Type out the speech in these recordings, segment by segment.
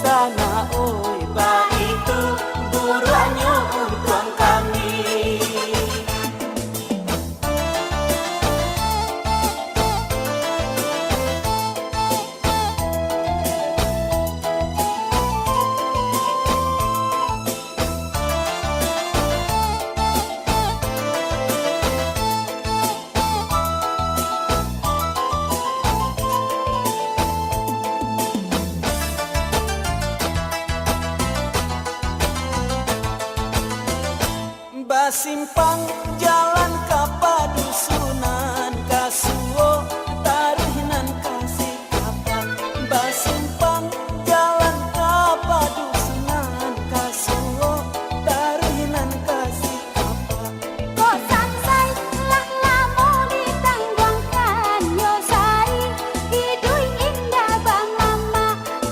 sana, oi ba itu buruannya untuk kami. Basimpang jalan ka padusunan kasuo tarihinan kasih kapan. Basimpang jalan ka padusunan kasuo tarihinan kasih kapan. Kok sangsai lah lamo ditangguangkan yo sari hidui indah bang mama.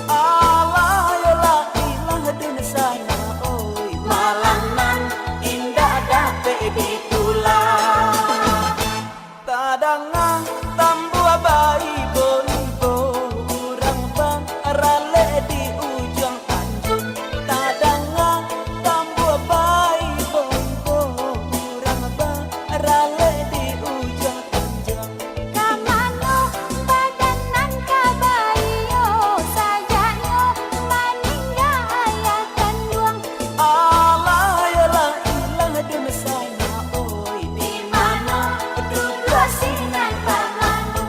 Allah ya la ilah dun sana, oi malangan indah dape ditulah. Tadangan tambua bayi bonibo urang bang rale di ujung Tanjung. Tadangan tambua bayi bonibo urang bang rale di ujung Tanjung. Kamano badanan kabayo sajanyo maningga ayah kandung. Allah ya la ilah dun sana, oi di mana dua sinan pamanu.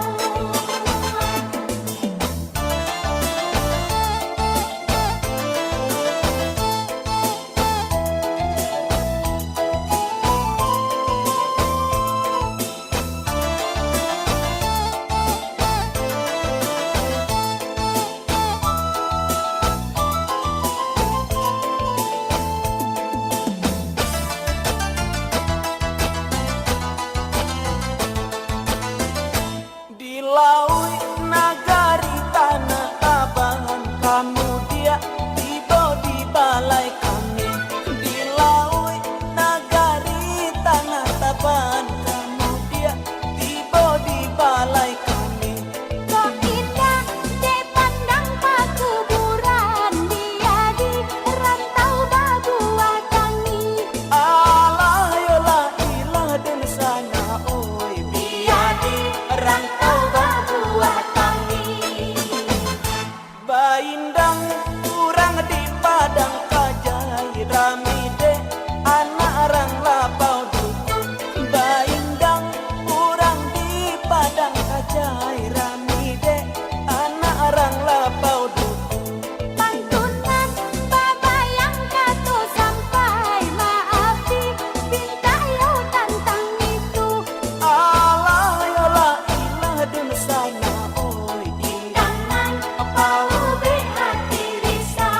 Di laut nagari tanah abang kamu dia tiba di balai kami. Di laut nagari tanah taban kamu dia tiba di balai kami. Kok indah de pandang pakuburan dia di rantau babua kami. Allah ya la ilah dan sana, oi biadi rantau babua kami. Baindang kurang di padang kajai ramide anak orang lapau dukun. Baindang kurang di padang kajai ramide anak orang lapau dukun. Pantunan babayang kato sampai maafi pinta yo tantang itu. Allah ya la ilah dun sana, oi indangan pau be hati risau.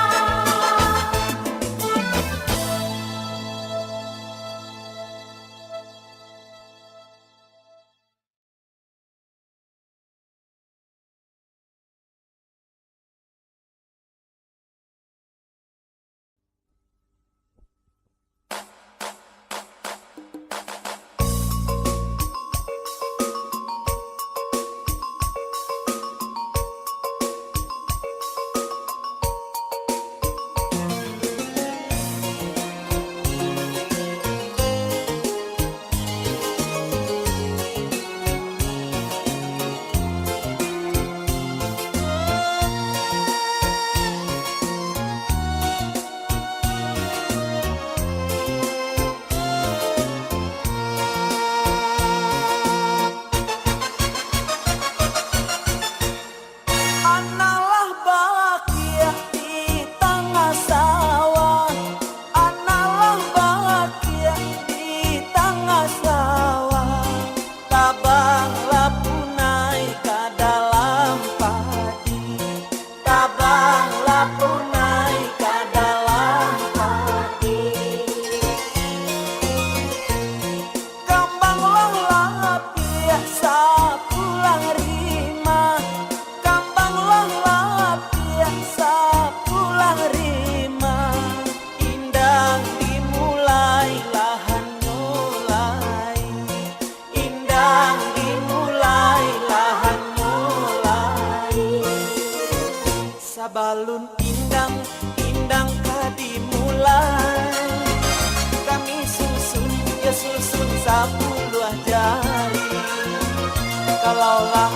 Analah bahagia di tengah sawah. Analah bahagia di tengah sawah. Tabanglah punai ke dalam padi. Tabanglah punai ke dalam padi. Kambanglah lapia sapulang rima. Kambanglah lapia sapulang rima. Indah dimulai lahan mulai. Indah dimulai lahan mulai. Sabalun indah indang kadimulai. Kami susun ya susun 10 jari. Kalaulah